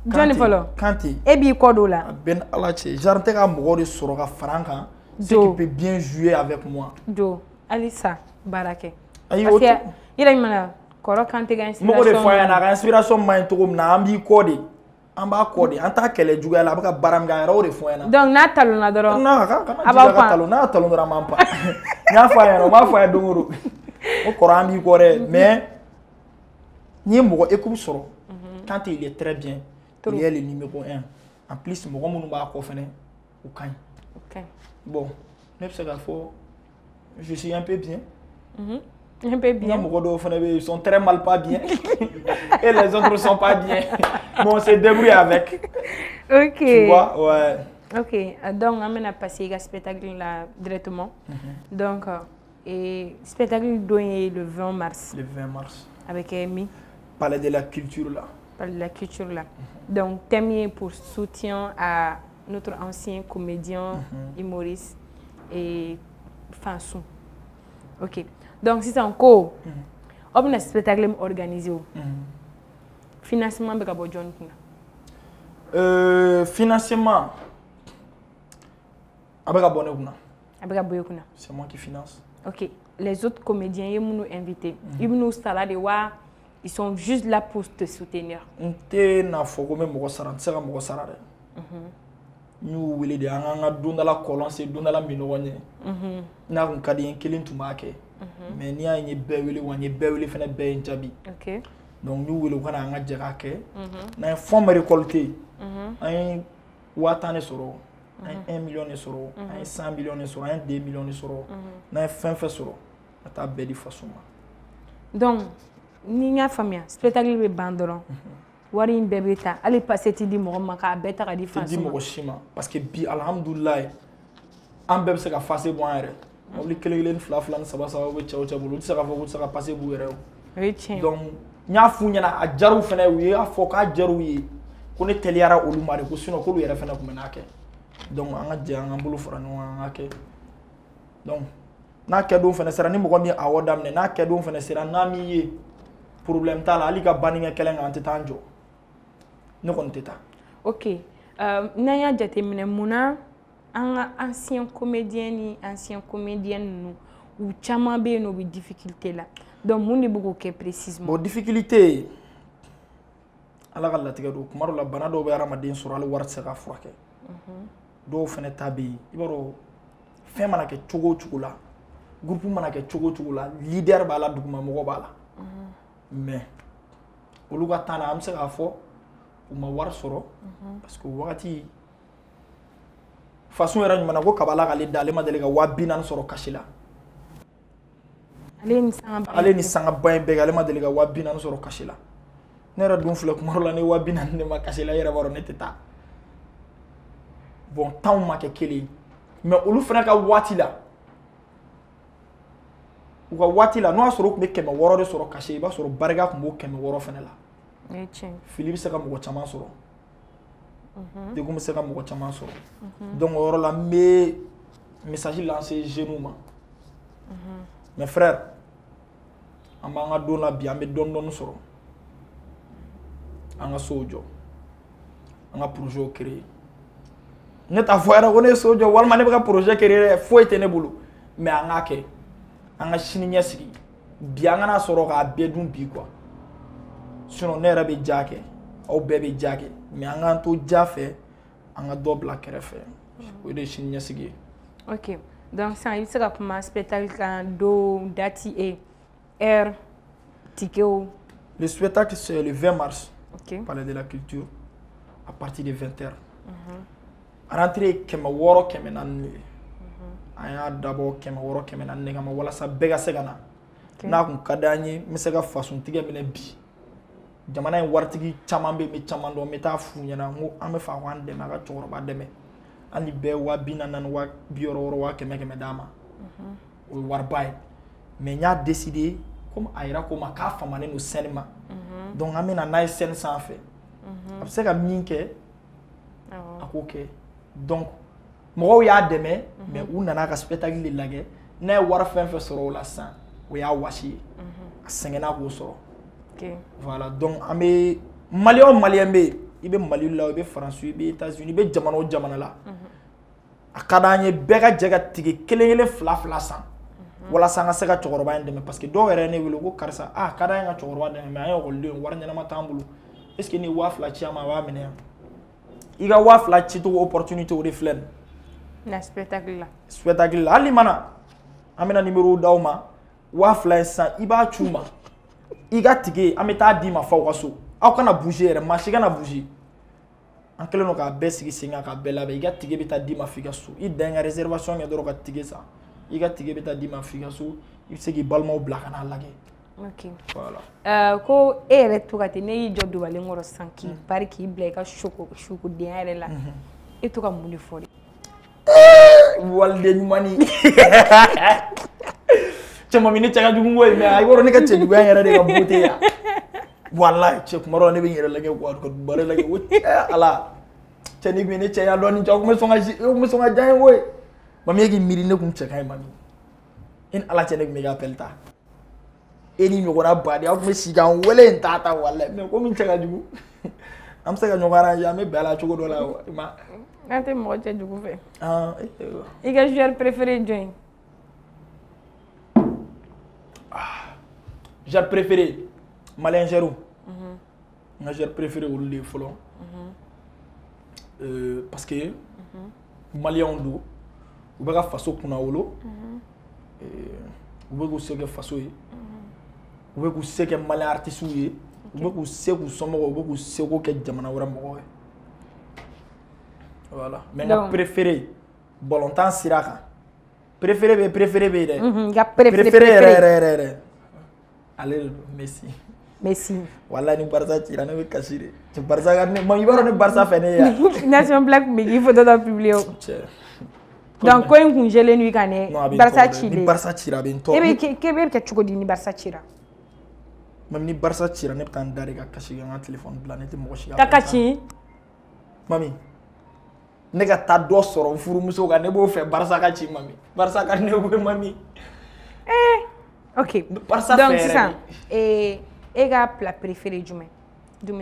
Jɔnni fɔlɔ? Kante. E b'i kɔ don la? A bɛ ni Ala cɛ. Genre tɛ ka mɔgɔ de sɔrɔ ka fara n kan. Ce qui peut bien jouer avec moi. Jo, halisa baara kɛ. Ayi o tɛ. Yɛrɛ ɲuman kɔrɔ Kante ka inspiration. Mɔgɔ de fɔ a ɲɛna a ka inspiration man ɲi cogo min na an b'i kɔ de. An b'a kɔ de an t'a kɛlɛ juguya la a bɛ ka baara min kɛ a yɛrɛ o de fɔ a ɲɛna. Donc n'a talonna dɔrɔn. Non a b'a pan. N'a talon dɔrɔn an b'an pan. N y'a fɔ a ɲɛna o m'a fɔ a ye don o don. O kɔrɔ an b'i kɔ dɛ mais n'i ye mɔgɔ équipe sɔrɔ. Kante il est très bien. Il est le numéro 1. En plus mɔgɔ minnu b'a kɔ fɛnɛ u ka ɲi. OK. Bon ne bɛ se k'a fɔ je suis un peu bien. Un peu bien. Ils sont très mal pas bien. Et les autres ne sont pas bien. Bon, on se débrouille avec. OK. Tu vois, ouais. OK. Donc, on va passer au spectacle là directement. Donc, et spectacle est le 20 mars. Le 20 mars. Avec Amy. Palais de la culture là. Palais de la culture là. Donc, thème pour soutien à notre ancien comédien, humoriste et Fansou. OK. Donc, si c'est encore, on a un spectacle organisé. Financement, financement, c'est moi qui finance. OK. Les autres comédiens, ils nous invités. Ils nous salades, ils sont juste là pour te soutenir. Nous voulons dire que nous avons colonne, c'est nous avons minouane. Nous avons cadé un kilin tout marqué. Mais nous avons une belle fenêtre belle jabi. OK. Donc nous voulons qu'on a un jérake. Nous avons forme récolté. Un watane soro. Un 1 million de soro. Un 100 millions de soro. Un 2 millions de soro. Nous avons fait soro. Nous avons belle façon. Donc, nous avons famille. Spectacle de banderon. Wari in bɛɛ bɛ taa hali passé ti di mɔgɔ ma k'a bɛɛ ta ka di Fansou ma. Ti di mɔgɔ si ma parce que bi alhamdulilayi an bɛɛ bɛ se ka face bɔ an yɛrɛ. Mobili kelen kelen ni fila fila ni saba saba bɛ cɛw cɛ bolo u tɛ se k'a fɔ k'u tɛ se ka passe b'u yɛrɛ o. O ye tiɲɛ ye. Donc n y'a f'u ɲɛna a diyar'u fɛnɛ u y'a fɔ k'a diyar'u ye ko ne teliyara olu ma de ko sinon k'olu yɛrɛ fɛnɛ tun bɛ n'a kɛ. Donc an ka jɛ an ka bolo fara ɲɔgɔn kan an ka kɛ. Donc n'a kɛdon fɛnɛ sera ni mɔgɔ min awɔ daminɛ n'a kɛdon fɛnɛ sera n'a m'i ye problème t'a la hali ka banni kɛ kɛlɛ kan an tɛ taa an jɔ. Ne kɔni tɛ taa. OK. N'an y'a jateminɛ munna an ka ancien comédien ni ancien comédienne ninnu u caman bɛ yen nɔ u bɛ difficulté la. Donc mun de bɛ k'o kɛ précisément? Bon difficulté Ala ka latigɛ don kuma dɔw la bana dɔw bɛ hadamaden sɔrɔ hali wari tɛ se k'a furakɛ. Dɔw fɛnɛ ta bɛ yen i b'a dɔn fɛn mana kɛ cogo o cogo la groupe mana kɛ cogo o cogo la leader b'a la dugumamɔgɔ b'a la. Mais olu ka temps na an bɛ se k'a fɔ u ma wari sɔrɔ parce que wagati Fansou yɛrɛ ɲuman na ko kabala k'ale da ale ma deli ka 40,000 sɔrɔ kasi la. Ale ni sangaba in bɛɛ kɛ ale ma deli ka 40,000 sɔrɔ kasi la. Ne yɛrɛ dun filɛ kuma dɔ la ni 40,000 de ma kasi la i yɛrɛ b'a dɔn ne tɛ taa. Bon temps ma kɛ kelen mais olu fana ka waati la u ka waati la n'o y'a sɔrɔ u tun bɛ 600 de sɔrɔ kasi i b'a sɔrɔ barika tun b'o 600 fana la. Fili bɛ se ka mɔgɔ caman sɔrɔ. Degun bɛ se ka mɔgɔ caman sɔrɔ. Donc o yɔrɔ la n bɛ message lancer jeunes ma. Mes frères an b'an ka don la bi an bɛ dɔɔni dɔɔni sɔrɔ. An ka sow jɔ. An ka projet créer. Ne t'a fɔ yɛrɛ ko ne ye so jɔ walima ne bɛ ka projet créer foyi tɛ ne bolo mais an k'a kɛ. An ka sini ɲɛsigi. Bi an kana sɔrɔ k'a bɛɛ dun bi quoi. Sinon ne yɛrɛ bɛ ja kɛ aw bɛɛ bɛ ja kɛ mais an k'an to ja fɛ an ka dɔ bila kɛrɛfɛ o de ye sini ɲɛsigi ye. OK. Donc sisan i bɛ se ka kuma spectacle kan don date et heure tickets. Le spectacle c'est le 20 mars. OK. Palais de la culture à partir de 20h. Rentrée 600 400 de. An y'a dabɔ 600 400 de kama walasa bɛɛ ka se ka na. N'a kun ka d'an ye n bɛ se ka Fansou tigɛ minɛ bi. Jamana in waritigi caman bɛ yen n bɛ caman dɔn n bɛ taa f'u ɲɛna n ko an bɛ fɛ k'an dɛmɛ a ka cɛkɔrɔba dɛmɛ hali bɛɛ 40,000 40,000 50,000 d'an ma o ye wariba ye mais y'a décidé comme Aïra comme a k'a famane no scène ma donc an bɛna n'a ye scène sanfɛ a bɛ se ka min kɛ a k'o kɛ donc mɔgɔw y'a dɛmɛ mais u nana ka spectacle de lajɛ n'a ye wari fɛn fɛn sɔrɔ o la sisan o y'a wasi ye a sɛgɛnna k'o sɔrɔ voilà donc an bɛ malien o malien bɛ yen i bɛ Mali la i bɛ France i bɛ États-Unis i bɛ jamana o jamana la a ka d'an ye bɛɛ ka jɛ ka tigɛ kelen fila san walasa an ka se ka cɛkɔrɔba in dɛmɛ parce que dɔw yɛrɛ ne wele ko karisa ka d'an ye ka cɛkɔrɔba dɛmɛ mais an ye ekɔliden wari ɲɛnama t'an bolo est ce que ni 2000 ci a ma a b'a minɛ yan i ka 2000 ci cogo opportunité o de filɛ nin na spectacle la hali mana an bɛna numéro d'aw ma 2000 in san i b'a c'u ma i ka tige an bɛ taa d'i ma f'aw ka so aw kana bouger yɛrɛ maa si kana bouger an kɛlen don k'a bɛɛ sigi sen kan k'a bɛɛ labɛn i ka tige bɛ taa d'i ma f'i ka so i dan ka réservation kɛ dɔrɔn ka tige san i ka tige bɛ taa d'i ma f'i ka so i bɛ se k'i balimaw bila ka n'a lajɛ. Ok. Voilà. Ko e yɛrɛ to ka ten ne y'i jɔ dubalen kɔrɔ sisan k'i pari k'i bila i ka sukodenya yɛrɛ la e to ka mun de fɔ de. Waliden ɲumani. Cɛman min ne cɛ ka jugu koyi mais a yɔrɔ ne ka cɛ juguya yɛrɛ de ka beauté ya. Wallahi cɛ kuma dɔ ne bɛ n yɛrɛ lajɛ quoi ka dubare lajɛ o ala cɛ ni ne cɛ ya dɔɔni cɛ o kun bɛ sɔn ka diya n ye koyi. Mami e k'i miiri ne kun cɛ ka ɲi mami. E ni ala cɛ ne kun bɛ ka appel ta. E ni ɲɔgɔnna baden aw kun bɛ sigi k'an wele n t'a ta wallahi mais komi cɛ ka jugu an bɛ se ka ɲɔgɔn arranger an bɛ bɛn a la cogo dɔ la i ma. An tɛ mɔgɔ cɛ jugu fɛ. I ka joueur préféré jɔn ye? Joueur préféré malien joueur. N ka joueur préféré olu de ye fɔlɔ. Parce que malien do u bɛ ka faso kunna wolo u bɛ k'u se kɛ faso ye u bɛ k'u se kɛ malien artistes ye u bɛ k'u se k'u somɔgɔw u bɛ k'u seko kɛ jamana wɛrɛ mɔgɔw ye voilà mais n ka préféré balontan sira kan préféré bɛ yen dɛ n ka préféré yɛrɛ ale de don Messi. Wala ni Barça cira ne bɛ kasi de Barça ka ne i b'a dɔn ne Barça fɛ ne ye Nation Black tun bɛ k'i photo dɔ publier o donc ko in kun jɛlen don i kan dɛ Barça cilen ni Barça cira a bɛ n tɔɔrɔ k'e bɛ kɛ cogo di ni Barça cira même ni Barça cira ne bɛ taa n da de ka kasi kɛ n ka téléphone bila ne tɛ mɔgɔ si ka kasi mami ne ka taa dɔ sɔrɔ n furumuso kan ne b'o fɛ Barça ka ci mami Barça ka ne ko mami ok Barça donc sisan e ka plat préféré jumɛn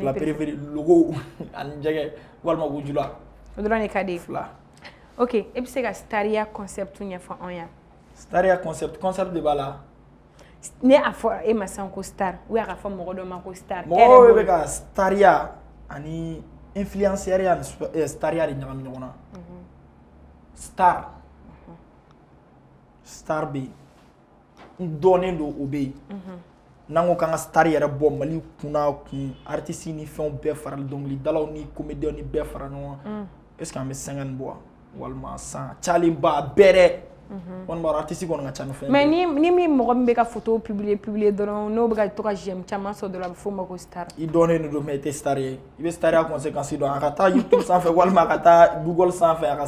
plat préféré logo ani jɛgɛ walima wujula o dɔrɔn de ka di fila ok e bɛ se ka Staria concept ɲɛfɔ anw ye Staria concept de b'a la ne a fɔra e ma sisan ko star ou bien a ka fɔ mɔgɔ dɔ ma ko star mɔgɔw bɛ ka Staria ani influenceur ya ni Staria de ɲagami ɲɔgɔn na star bɛ yen n dɔnnen don o bɛ yen n'an ko k'an ka star yɛrɛ bɔ Mali kunna kun artistes ni fɛnw bɛɛ fara dɔnkilidalaw ni comédiens ni bɛɛ fara ɲɔgɔn kan est ce que an bɛ 50 bɔ wa walima 100 cayalenba bɛɛ dɛ walima artiste kɔni ka ca ni fɛn mais ni min mɔgɔ min bɛ ka photo publier dɔrɔn n'o bɛ ka to ka j'aime caman sɔrɔ dɔrɔn a bɛ f'o ma ko star i dɔnnen don mais i tɛ star ye i bɛ Staria conséquence dɔn a ka taa YouTube sanfɛ walima a ka taa Google sanfɛ a ka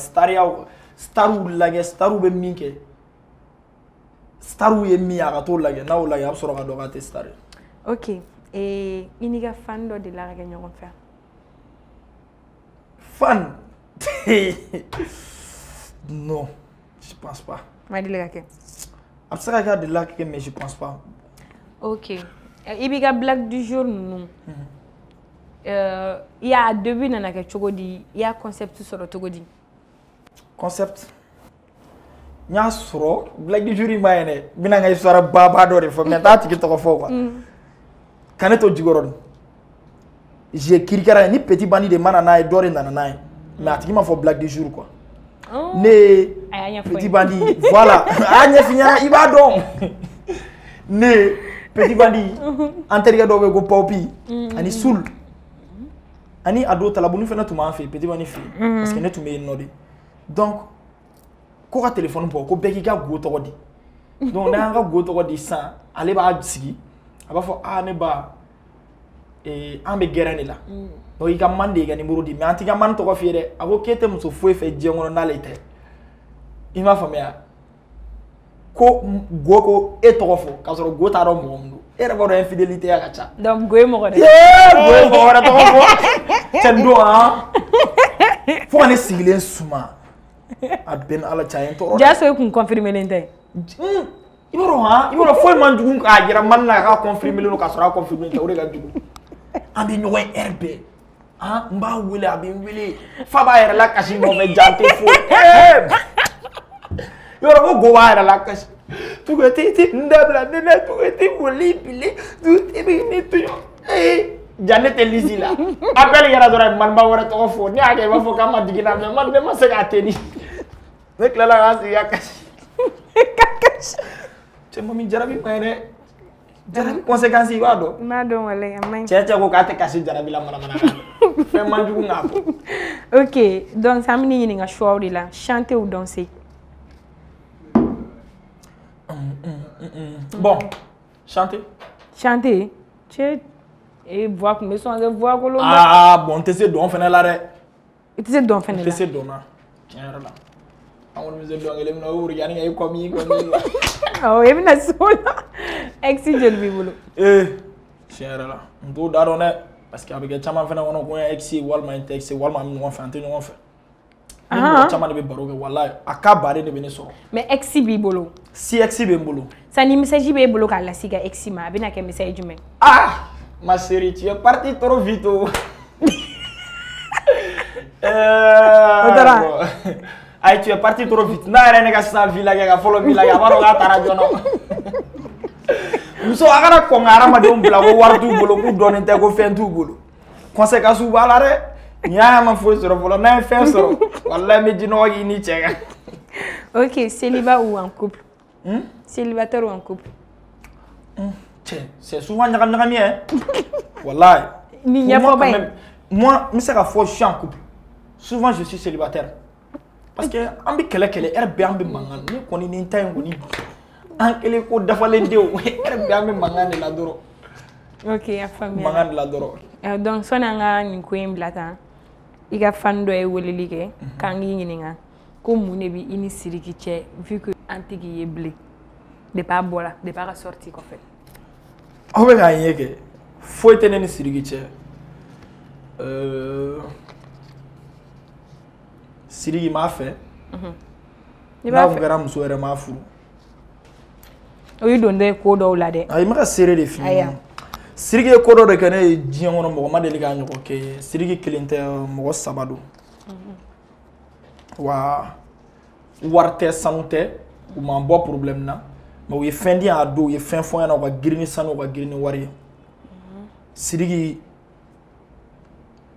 starw lajɛ starw bɛ min kɛ starw ye min ye a ka t'o lajɛ n'a y'o lajɛ a bɛ sɔrɔ ka dɔn k'a tɛ star ye. Ok i n'i ka fan dɔ de la ka kɛ ɲɔgɔn fɛ fan non je pense pas ma deli ka kɛ a bɛ se ka kɛ a delila ka kɛ mais je pense pas ok i b'i ka blague du jour ninnu i y'a début nana kɛ cogo di i y'a concept sɔrɔ cogo di concept n y'a sɔrɔ blague du jour in b'a ye dɛ n bɛna n ka histoire baba dɔ de fɔ mais n t'a tigi tɔgɔ fɔ quoi ka ne to jigɔrɔ j'ai kirikara ni petit bandi de mana n'a ye dɔ de nana n'a ye mais a tigi ma fɔ blague du jour quoi ne petit bandi voilà a y'a ɲɛf'i ɲɛna i b'a dɔn ne petit bandi an terikɛ dɔw bɛ ko Paupi ani Sul ani a dɔw Talabuni fana tun b'an fɛ yen petit bandi fɛ yen parce que ne tun bɛ yen nɔ de donc ko ka téléphone bɔ ko bɛɛ k'i ka go tɔgɔ di donc n'an ka go tɔgɔ di sisan ale b'a sigi a b'a fɔ ne ba an bɛ gɛrɛn de la donc i ka man de i ka numéro di mais an t'i ka man tɔgɔ f'i ye dɛ a ko k'e tɛ muso foyi fɛ diɲɛ kɔnɔ n'ale tɛ i m'a faamuya ko go ko e tɔgɔ fɔ k'a sɔrɔ go t'a dɔn mɔgɔ min don e yɛrɛ b'a dɔn infidélité ya ka ca donc go ye mɔgɔ dɛ go ye mɔgɔ wɛrɛ tɔgɔ fɔ cɛ don fo ka ne sigilen suma a bɛn ni Ala cɛ a ye n tɔɔrɔ Jaso ye kun confirmer len tɛ i b'a dɔn foyi man jugu k'a jira Mani na k'a confirmer len don k'a sɔrɔ a confirmer tɛ o de ka jugu an bɛ ɲɔgɔn ye heure bɛɛ n b'a wele a bɛ n wele fa b'a yɛrɛ lakasi nɔfɛ ja tɛ foyi yɔrɔ ko go b'a yɛrɛ lakasi Tuguti n dabila ne na tuguti boli bili tuguti bɛ ne to yen ja ne tɛ lisi la appel kɛra dɔrɔn Maniba wɛrɛ tɔgɔ fɔ ne y'a kɛ i b'a fɔ k'a ma digi na mais Mani ne ma se k'a teni ne tilala k'a sigi ka kasi cɛ mami jarabi ma ye dɛ jarabi conséquence i b'a dɔn n b'a dɔn walayi a man ɲi cɛ ko k'a tɛ kasi jarabi la manamana fɛn man jugu k'a fɔ ok donc an bɛ ne ɲininka choix de la chanter ou danser bon chanter cɛ voix kun bɛ sɔn ka kɛ voix kolon bon n tɛ se dɔn fɛnɛ la dɛ i tɛ se dɔn fɛnɛ la n tɛ se dɔn na tiɲɛ yɛrɛ la an kɔni bɛ se dɔn kelen min na o ye yanni ka i kɔmi awɔ i bɛna se o la ex joli b'i bolo tiɲɛ yɛrɛ la n t'o da dɔn dɛ parce que a bɛ kɛ caman fɛnɛ kɔnɔ ko n ye ex ye walima n tɛ ex ye walima an bɛ ɲɔgɔn fɛ an tɛ ɲɔgɔn fɛ ni mɔgɔ caman de bɛ baro kɛ walayi a cas baden de bɛ ne sɔrɔ mais ex b'i bolo si ex bɛ n bolo sani message b'e bolo k'a lase i ka ex ma a bɛna kɛ message jumɛn ma chérie tu es parti trop vite ayi tu es parti trop vite n'a yɛrɛ ne ka sisan vie lajɛ ka fɔlɔ vie lajɛ a b'a dɔn k'a taara joona muso a kana kɔn ka hadamadenw bila ko wari t'u bolo k'u dɔnnen tɛ ko fɛn t'u bolo conséquence b'a la dɛ ni y'a ma foyi sɔrɔ fɔlɔ n'a ye fɛn sɔrɔ walahi n bɛ jinɔgɔ k'i ni cɛ kan ok célibat ou en couple célibataire ou en couple c'est souvent ɲagami hein walahi ni ɲɛfɔba ye moi n bɛ se ka fɔ je suis en couple souvent je suis célibataire parce que an bɛ kɛlɛ heure bɛɛ an bɛ mankan ne kɔni ni n ta in kɔni an kɛlen ko dafalen denw heure bɛɛ an bɛ mankan de la dɔrɔn ok a faamuya mankan de la dɔrɔn donc sɔni an ka nin ko in bila tan i ka fan dɔ ye weleli kɛ k'an k'i ɲininka ko mun de bɛ i ni Sidiki cɛ vu que an tɛ k'i ye bilen depuis a bɔra depuis a ka sortie kɔfɛ aw bɛ k'a ye kɛ foyi tɛ ne ni Sidiki cɛ Sidiki m'a fɛ n'a kun kɛra muso yɛrɛ m'a furu o y'i don dɔ ye ko dɔw la dɛ ayi n bɛ ka seere de f'i ɲɛna Sidiki ye ko dɔ de kɛ ne ye diɲɛ kɔnɔ mɔgɔ ma deli k'a ɲɔgɔn kɛ Sidiki kelen tɛ mɔgɔ 3 don wa wari tɛ sanu tɛ u m'an bɔ problème na mais u ye fɛn di yan a don u ye fɛn fɔ n ɲɛna u ka girin ni sanu u ka girin ni wari ye Sidiki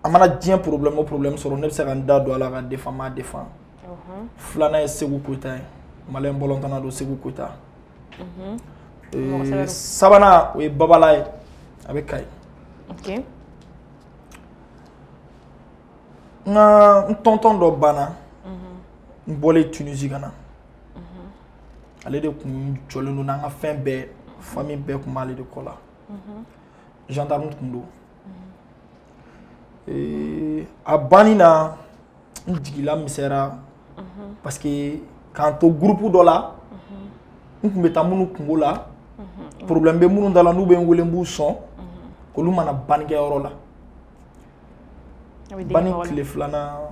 a mana diɲɛ problème o problème sɔrɔ ne bɛ se ka n da don a la ka défend m'a défend filanan ye Segu Koyita ye maliyɛn bɔlɔntana don Segu Koyita sabanan o ye Babala ye a bɛ Kayi n ka n tonton dɔ banna n bɔlen Tunisie ka na ale de kun jɔlen don n'an ka fɛn bɛɛ famille bɛɛ kun b'ale de kɔ la gendarme tun don a banni na n jigila misɛra parce que k'an to groupe dɔ la n kun bɛ taa minnu kungo la problème bɛ minnu da la n'u bɛ n wele n b'u sɔn k'olu mana bannikɛyɔrɔ la banni tile filanan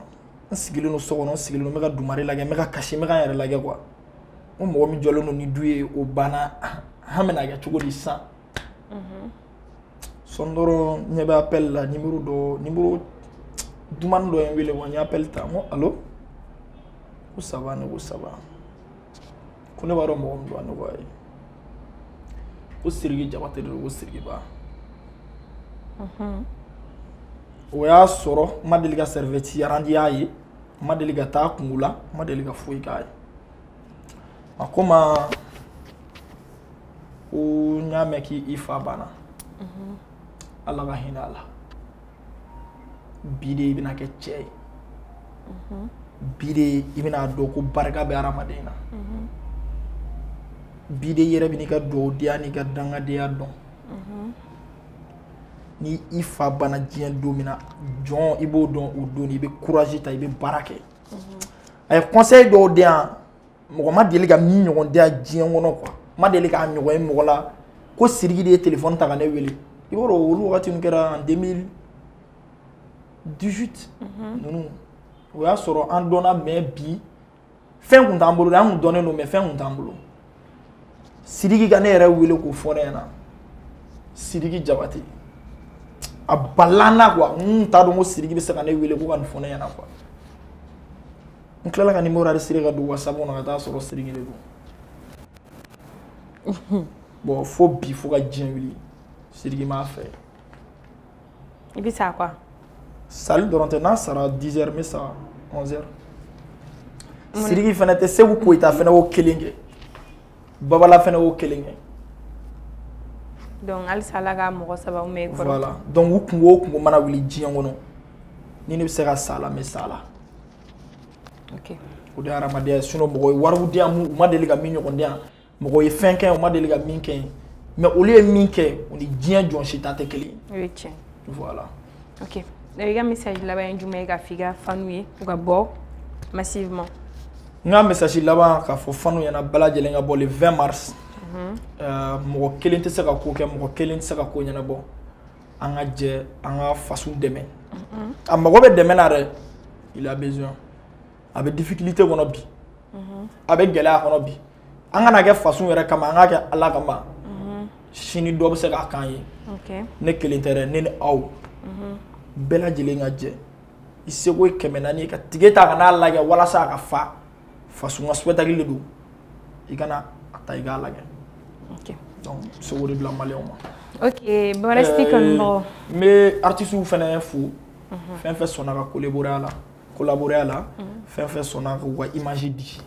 n sigilen don so kɔnɔ n sigilen don n bɛ ka dumare lajɛ n bɛ ka kasi n bɛ ka n yɛrɛ lajɛ quoi n mɔgɔ min jɔlen don ni du ye o banna an bɛna kɛ cogo di sisan sɔn dɔrɔn n ɲɛ bɛ appel la numéro dumani dɔ ye n wele wa n ye appel ta n ko allo ko ça va ne ko ça va ko ne b'a dɔn mɔgɔ min don ne ko ayi ko Sidiki Jabate de don ko Sidiki Ba o y'a sɔrɔ n ma deli ka serviette yarandi y'a ye n ma deli ka taa kungo la n ma deli ka foyi k'a ye a ko n ma ko n y'a mɛn k'i fa banna Ala ka hinɛ a la bi de i bɛna kɛ cɛ ye bi de i bɛna dɔn ko barika bɛ hadamaden na bi de i yɛrɛ bɛ n'i ka dugawudenya n'i ka dangadenya dɔn ni i fa banna diɲɛ don min na jɔn i b'o dɔn o don i bɛ courage ta i bɛ baara kɛ a ye conseil dɔw di yan mɔgɔ ma deli ka min ɲɔgɔn di yan diɲɛ kɔnɔ quoi ma deli k'a ɲɔgɔn ye mɔgɔ la ko Sidiki de ye téléphone ta ka ne wele i b'a dɔn olu wagati min kɛra en 2018 ninnu o y'a sɔrɔ an dɔnna mais bi fɛn kun t'an bolo dɛ an kun dɔnnen don mais fɛn kun t'an bolo Sidiki ka ne yɛrɛ wele k'o fɔ ne ɲɛna Sidiki Jabate a balana quoi n t'a dɔn ko Sidiki bɛ se ka ne wele ko ka nin fɔ ne ɲɛna quoi n tilala ka numéro enregistré ka don WhatsApp kɔnɔ ka taa sɔrɔ Sidiki de don bon fo bi fo ka diɲɛ wili Sidiki m'a fɛ i bɛ sa quoi sali dɔrɔn tɛ n'a sara 10h n bɛ sa 11h Sidiki fana tɛ Segu Koyita fana y'o kelen kɛ Babala fana y'o kelen kɛ donc halisa Ala ka mɔgɔ sababu mɛn i kɔrɔ voilà donc u kungo o kungo mana wuli diɲɛ kɔnɔ ni ne bɛ se ka sa la n bɛ sa la ok o de ye hadamadenya ye sinon mɔgɔ ye wariw di yan u ma deli ka min ɲɔgɔn di yan mɔgɔ ye fɛn kɛ u ma deli ka min kɛ ye mais olu ye min kɛ o ni diɲɛ jɔn si ta tɛ kelen ye o ye tiɲɛ voilà ok i ka message laban ye jumɛn ye ka fɔ i ka fanu ye u ka bɔ massivement n ka message laban k'a fɔ fanu ɲɛna bɛɛ lajɛlen ka bɔ le 20 mars mɔgɔ kelen tɛ se ka ko kɛ mɔgɔ kelen tɛ se ka ko ɲɛnabɔ an ka jɛ an ka faso dɛmɛ a mago bɛ dɛmɛ na dɛ il a besoin a bɛ difficulté kɔnɔ bi a bɛ gɛlɛya kɔnɔ bi an kana kɛ faso yɛrɛ kama an ka kɛ Ala kama sini dɔ bɛ se k'a k'an ye ne kelen tɛ dɛ ne ni aw bɛɛ lajɛlen ka jɛ i seko ye 400 ye ka tige ta ka n'a lajɛ walasa a ka fa faso ka spectacle de don i kana a ta i k'a lajɛ donc seko de bila maliyɛnw ma ok bon reste kɔni mɔgɔ n bɛ artistes fana fo fɛn fɛn sɔnna ka collaborer a la fɛn fɛn sɔnna k'u ka image di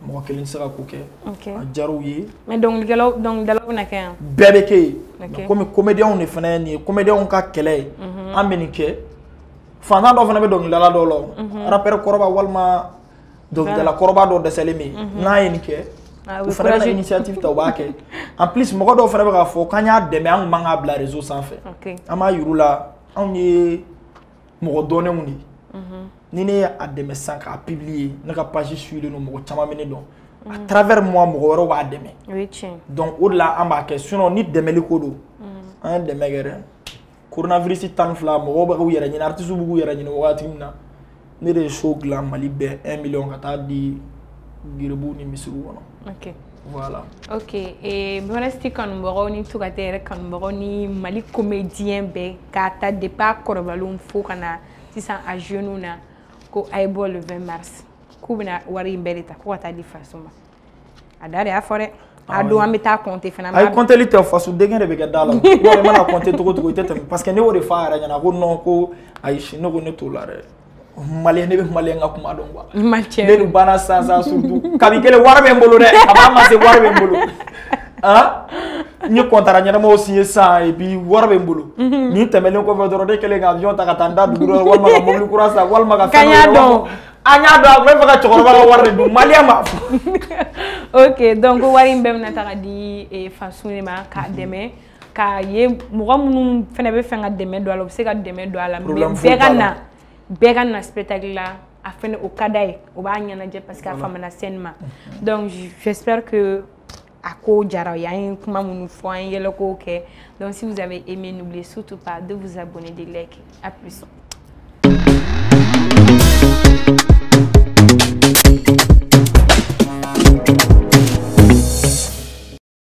mɔgɔ kelen tɛ se ka ko kɛ a diyar'u ye mais dɔnkilidalaw bɛna kɛ yan bɛɛ bɛ kɛ yen komi comédiens de fana ye nin ye comédiens ka kɛlɛ ye an bɛ nin kɛ fantan dɔ fana bɛ dɔnkilidala dɔw la rappeur kɔrɔba walima dɔnkilidala kɔrɔba dɔ dɛsɛlen bɛ yen n'a ye nin kɛ u fana bɛna initiative ta u b'a kɛ en plus mɔgɔ dɔw fana bɛ k'a fɔ k'an y'a dɛmɛ an kun man k'a bila réseau sanfɛ an b'a yir'u la anw ye mɔgɔ dɔnnenw de ye ni ne y'a dɛmɛ sisan k'a publier ne ka page suivre no mɔgɔ caman bɛ ne dɔn à travers moi mɔgɔ wɛrɛw b'a dɛmɛ donc o de la an b'a kɛ sinon ni dɛmɛli ko don an ye dɛmɛ kɛ dɛ coronavirus 12 mɔgɔw bɛ k'u yɛrɛ ɲini artistes b'u k'u yɛrɛ ɲini wagati min na ne de ye show dilan Mali bɛɛ 1 million ka taa di giribuw ni misiriw kɔnɔ voilà ok Bonesti kanubagaw ni Tugate yɛrɛ kanubagaw ni Mali comédien bɛɛ k'a ta depuis a kɔrɔbalenw fo ka na sisan a jeunes na ko a ye bɔ le 20 mars k'u bɛna wari in bɛɛ de ta ko ka taa di faso ma a da de y'a fɔ dɛ a don an bɛ taa compter fana a ye compter tɛ faso denkɛ de bɛ kɛ da la i mana compter cogo cogo i tɛ tɛmɛ parce que ne y'o de fɔ a yɛrɛ ɲɛna ko non ko ayi ne ko ne t'o la dɛ Malien ne bɛ Malien ka kuma dɔn quoi ne dun banna sisan surtout kabi kelen wari bɛ n bolo dɛ a b'a ma se wari bɛ n bolo n ye contrat ɲɛnamaw signé sisan et puis wari bɛ n bolo nin tɛmɛnen kɔfɛ dɔrɔn ne kɛlen ka avion ta ka taa n da dugu dɔ walima ka mobili kura san walima ka fɛn dɔ dɔn an y'a dɔn a tun bɛ fɛ ka cɛkɔrɔba ka wari de dun Malien ma ok donc wari in bɛɛ bɛna ta ka di faso de ma k'a dɛmɛ k'a ye mɔgɔ minnu fana bɛ fɛ ka dɛmɛ don a la u bɛ se ka dɛmɛ don a la mais bɛɛ ka na spectacle la a fɛnɛ o ka d'a ye o b'a ɲɛnajɛ parce que a famana scène ma donc j'espère que a ko jara an ye kuma minnu fɔ an ye yɛlɛkow kɛ donc si vous avez aimé n'oubliez surtout pas de vous abonner de liker à plus